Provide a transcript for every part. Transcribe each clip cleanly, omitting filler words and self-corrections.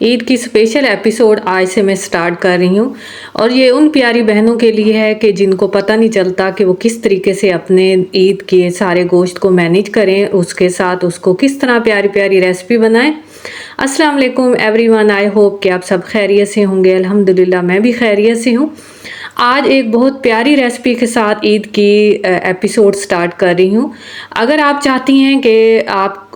ईद की special episode आज से मैं स्टार्ट कर रही हूँ और ये उन प्यारी बहनों के लिए है कि जिनको पता नहीं चलता कि वो किस तरीके से अपने ईद के सारे गोश्त को मैनेज करें, उसके साथ उसको किस तरह प्यारी प्यारी रेसिपी बनाएं। अस्सलाम वालेकुम एवरीवन, आई होप कि आप सब खैरियत से होंगे। अल्हम्दुलिल्लाह मैं भी खैरियत से हूँ। आज एक बहुत प्यारी रेसिपी के साथ ईद की एपिसोड स्टार्ट कर रही हूँ। अगर आप चाहती हैं कि आप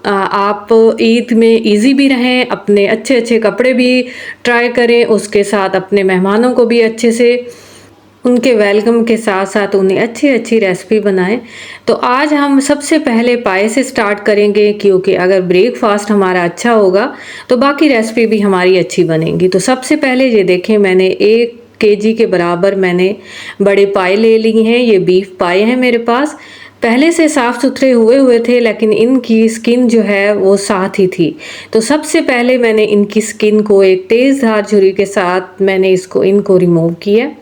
ईद में इजी भी रहें, अपने अच्छे अच्छे कपड़े भी ट्राई करें, उसके साथ अपने मेहमानों को भी अच्छे से उनके वेलकम के साथ साथ उन्हें अच्छी अच्छी रेसिपी बनाएं, तो आज हम सबसे पहले पाए से स्टार्ट करेंगे, क्योंकि अगर ब्रेकफास्ट हमारा अच्छा होगा तो बाकी रेसिपी भी हमारी अच्छी बनेगी। तो सबसे पहले ये देखें, मैंने 1 केजी के बराबर मैंने बड़े पाए ले लिए हैं। ये बीफ पाए हैं मेरे पास, पहले से साफ़ सुथरे हुए थे, लेकिन इनकी स्किन जो है वो साथ ही थी। तो सबसे पहले मैंने इनकी स्किन को एक तेज़ धार छुरी के साथ मैंने इनको रिमूव किया।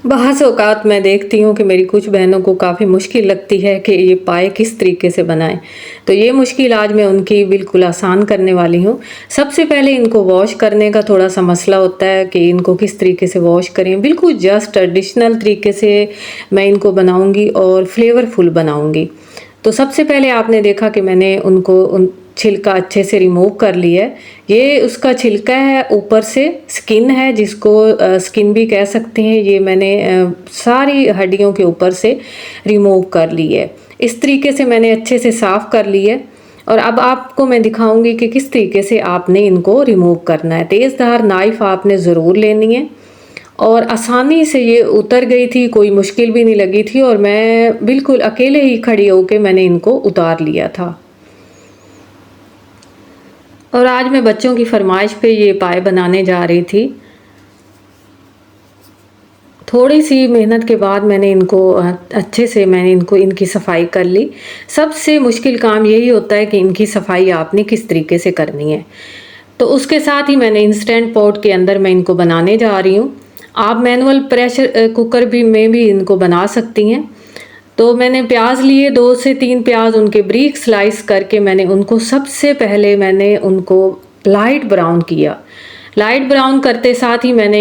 बाज़ औक़ात मैं देखती हूँ कि मेरी कुछ बहनों को काफ़ी मुश्किल लगती है कि ये पाए किस तरीके से बनाएं, तो ये मुश्किल आज मैं उनकी बिल्कुल आसान करने वाली हूँ। सबसे पहले इनको वॉश करने का थोड़ा सा मसला होता है कि इनको किस तरीके से वॉश करें। बिल्कुल जस्ट ट्रेडिशनल तरीके से मैं इनको बनाऊँगी और फ्लेवरफुल बनाऊँगी। तो सबसे पहले आपने देखा कि मैंने उन छिलका अच्छे से रिमूव कर लिया है। ये उसका छिलका है, ऊपर से स्किन है, जिसको स्किन भी कह सकते हैं। ये मैंने सारी हड्डियों के ऊपर से रिमूव कर ली है। इस तरीके से मैंने अच्छे से साफ़ कर ली है और अब आपको मैं दिखाऊंगी कि किस तरीके से आपने इनको रिमूव करना है। तेज़ धार नाइफ़ आपने ज़रूर लेनी है और आसानी से ये उतर गई थी, कोई मुश्किल भी नहीं लगी थी और मैं बिल्कुल अकेले ही खड़ी होकर मैंने इनको उतार लिया था। और आज मैं बच्चों की फरमाइश पे ये पाए बनाने जा रही थी। थोड़ी सी मेहनत के बाद मैंने इनको अच्छे से इनकी सफाई कर ली। सबसे मुश्किल काम यही होता है कि इनकी सफाई आपने किस तरीके से करनी है। तो उसके साथ ही मैंने इंस्टेंट पॉट के अंदर मैं इनको बनाने जा रही हूँ। आप मैनुअल प्रेशर कुकर में भी इनको बना सकती हैं। तो मैंने प्याज लिए, 2 से 3 प्याज, उनके ब्रीक स्लाइस करके मैंने उनको सबसे पहले लाइट ब्राउन किया। लाइट ब्राउन करते साथ ही मैंने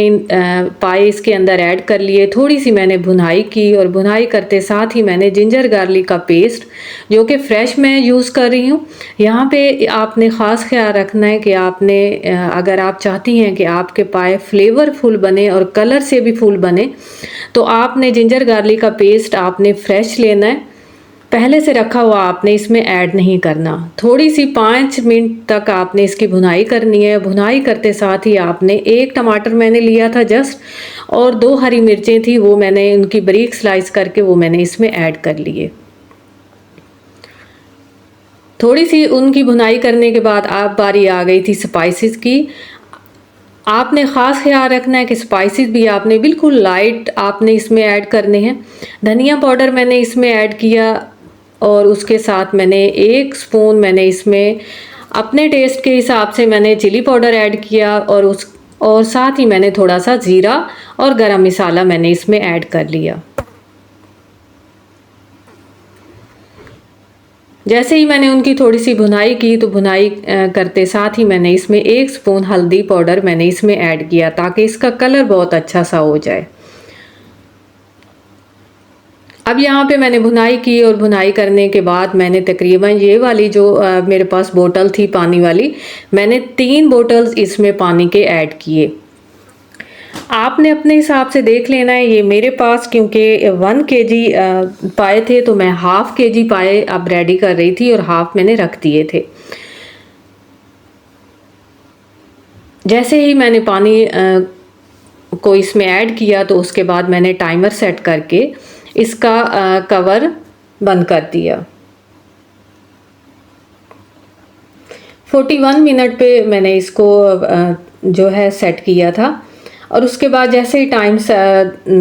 पाए इसके अंदर ऐड कर लिए। थोड़ी सी मैंने भुनाई की और भुनाई करते साथ ही मैंने जिंजर गार्लिक का पेस्ट, जो कि फ्रेश मैं यूज़ कर रही हूँ। यहाँ पे आपने ख़ास ख्याल रखना है कि आपने अगर आप चाहती हैं कि आपके पाए फ्लेवरफुल बने और कलर से भी फुल बने, तो आपने जिंजर गार्लिक का पेस्ट आपने फ्रेश लेना है, पहले से रखा हुआ आपने इसमें ऐड नहीं करना। थोड़ी सी 5 मिनट तक आपने इसकी भुनाई करनी है। भुनाई करते साथ ही आपने 1 टमाटर मैंने लिया था जस्ट, और 2 हरी मिर्चें थी, वो मैंने उनकी बारीक स्लाइस करके वो मैंने इसमें ऐड कर लिए। थोड़ी सी उनकी भुनाई करने के बाद आप बारी आ गई थी स्पाइसेस की। आपने ख़ास ख्याल रखना है कि स्पाइसेस भी आपने बिल्कुल लाइट आपने इसमें ऐड करने हैं। धनिया पाउडर मैंने इसमें ऐड किया और उसके साथ मैंने 1 स्पून मैंने इसमें अपने टेस्ट के हिसाब से मैंने चिली पाउडर ऐड किया और साथ ही मैंने थोड़ा सा ज़ीरा और गरम मसाला मैंने इसमें ऐड कर लिया। जैसे ही मैंने उनकी थोड़ी सी भुनाई की, तो भुनाई करते साथ ही मैंने इसमें 1 स्पून हल्दी पाउडर मैंने इसमें ऐड किया, ताकि इसका कलर बहुत अच्छा सा हो जाए। अब यहाँ पे मैंने भुनाई की और भुनाई करने के बाद मैंने तकरीबन ये वाली जो मेरे पास बोतल थी पानी वाली, मैंने 3 बोतल्स इसमें पानी के ऐड किए। आपने अपने हिसाब से देख लेना है। ये मेरे पास क्योंकि 1 केजी पाए थे, तो मैं ½ केजी पाए अब रेडी कर रही थी और हाफ मैंने रख दिए थे। जैसे ही मैंने पानी को इसमें ऐड किया, तो उसके बाद मैंने टाइमर सेट करके इसका कवर बंद कर दिया। 41 मिनट पे मैंने इसको जो है सेट किया था और उसके बाद जैसे ही टाइम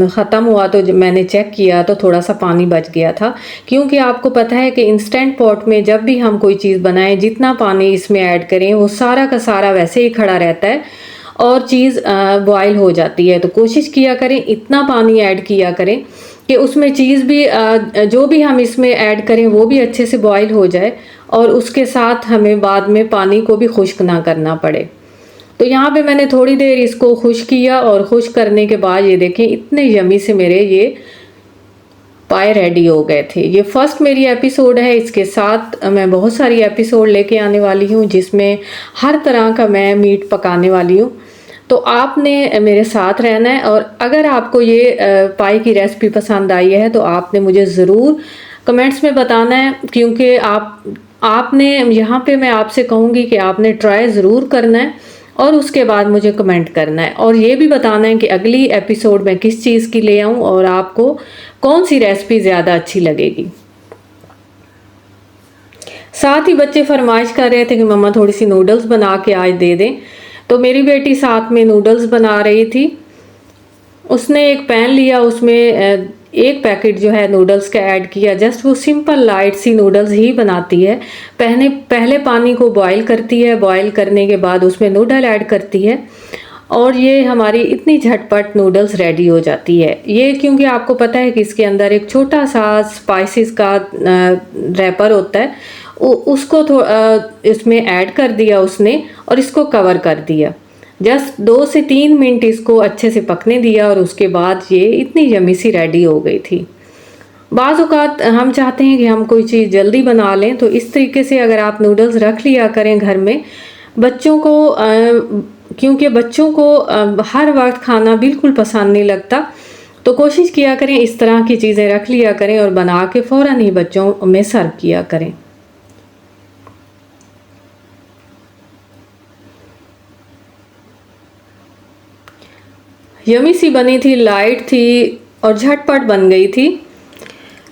ख़त्म हुआ तो मैंने चेक किया तो थोड़ा सा पानी बच गया था, क्योंकि आपको पता है कि इंस्टेंट पॉट में जब भी हम कोई चीज़ बनाएं, जितना पानी इसमें ऐड करें वो सारा का सारा वैसे ही खड़ा रहता है और चीज़ बॉयल हो जाती है। तो कोशिश किया करें, इतना पानी ऐड किया करें कि उसमें चीज़ भी जो भी हम इसमें ऐड करें वो भी अच्छे से बॉयल हो जाए और उसके साथ हमें बाद में पानी को भी खुश्क ना करना पड़े। तो यहाँ पे मैंने थोड़ी देर इसको खुश किया और खुश करने के बाद ये देखें इतने यमी से मेरे ये पाए रेडी हो गए थे। ये फर्स्ट मेरी एपिसोड है, इसके साथ मैं बहुत सारी एपिसोड लेके आने वाली हूँ जिसमें हर तरह का मैं मीट पकाने वाली हूँ। तो आपने मेरे साथ रहना है और अगर आपको ये पाई की रेसिपी पसंद आई है तो आपने मुझे ज़रूर कमेंट्स में बताना है, क्योंकि आपने यहाँ पे मैं आपसे कहूँगी कि आपने ट्राई ज़रूर करना है और उसके बाद मुझे कमेंट करना है और ये भी बताना है कि अगली एपिसोड में किस चीज़ की ले आऊँ और आपको कौन सी रेसिपी ज़्यादा अच्छी लगेगी। साथ ही बच्चे फरमाइश कर रहे थे कि मम्मा थोड़ी सी नूडल्स बना के आज दे दें, तो मेरी बेटी साथ में नूडल्स बना रही थी। उसने एक पैन लिया, उसमें एक पैकेट जो है नूडल्स का ऐड किया। जस्ट वो सिंपल लाइट सी नूडल्स ही बनाती है। पहले पानी को बॉईल करती है, बॉईल करने के बाद उसमें नूडल ऐड करती है और ये हमारी इतनी झटपट नूडल्स रेडी हो जाती है। ये क्योंकि आपको पता है कि इसके अंदर एक छोटा सा स्पाइसेस का रैपर होता है, उसको इसमें ऐड कर दिया उसने और इसको कवर कर दिया। जस्ट 2 से 3 मिनट इसको अच्छे से पकने दिया और उसके बाद ये इतनी यमी सी रेडी हो गई थी। बाज़ औक़ात हम चाहते हैं कि हम कोई चीज़ जल्दी बना लें, तो इस तरीके से अगर आप नूडल्स रख लिया करें घर में, बच्चों को क्योंकि बच्चों को हर वक्त खाना बिल्कुल पसंद नहीं लगता, तो कोशिश किया करें इस तरह की चीज़ें रख लिया करें और बना के फ़ौरन ही बच्चों में सर्व किया करें। यमी सी बनी थी, लाइट थी और झटपट बन गई थी।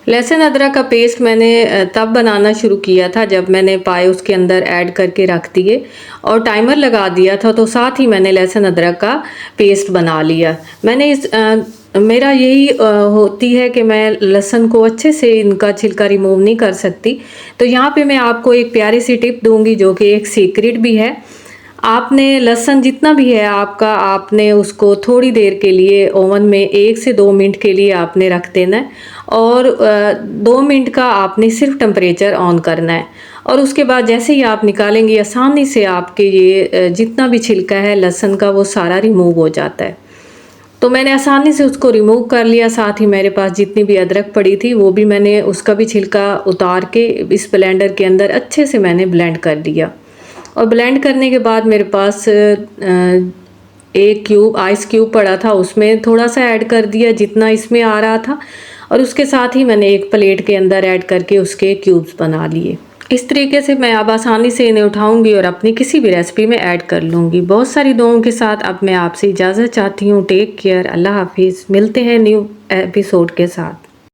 लहसुन अदरक का पेस्ट मैंने तब बनाना शुरू किया था जब मैंने पाए उसके अंदर ऐड करके रख दिए और टाइमर लगा दिया था, तो साथ ही मैंने लहसुन अदरक का पेस्ट बना लिया। मैंने मेरा यही होती है कि मैं लहसुन को अच्छे से इनका छिलका रिमूव नहीं कर सकती, तो यहाँ पे मैं आपको एक प्यारी सी टिप दूंगी जो कि एक सीक्रेट भी है। आपने लहसुन जितना भी है आपका, आपने उसको थोड़ी देर के लिए ओवन में 1 से 2 मिनट के लिए आपने रख देना है और 2 मिनट का आपने सिर्फ टेम्परेचर ऑन करना है और उसके बाद जैसे ही आप निकालेंगे आसानी से आपके ये जितना भी छिलका है लहसुन का वो सारा रिमूव हो जाता है। तो मैंने आसानी से उसको रिमूव कर लिया। साथ ही मेरे पास जितनी भी अदरक पड़ी थी वो भी मैंने उसका भी छिलका उतार के इस ब्लेंडर के अंदर अच्छे से मैंने ब्लेंड कर दिया और ब्लेंड करने के बाद मेरे पास एक आइस क्यूब पड़ा था, उसमें थोड़ा सा ऐड कर दिया जितना इसमें आ रहा था और उसके साथ ही मैंने एक प्लेट के अंदर ऐड करके उसके क्यूब्स बना लिए। इस तरीके से मैं अब आसानी से इन्हें उठाऊंगी और अपनी किसी भी रेसिपी में ऐड कर लूँगी। बहुत सारी दुआओं के साथ अब मैं आपसे इजाज़त चाहती हूँ। टेक केयर, अल्लाह हाफिज़। मिलते हैं न्यू एपिसोड के साथ।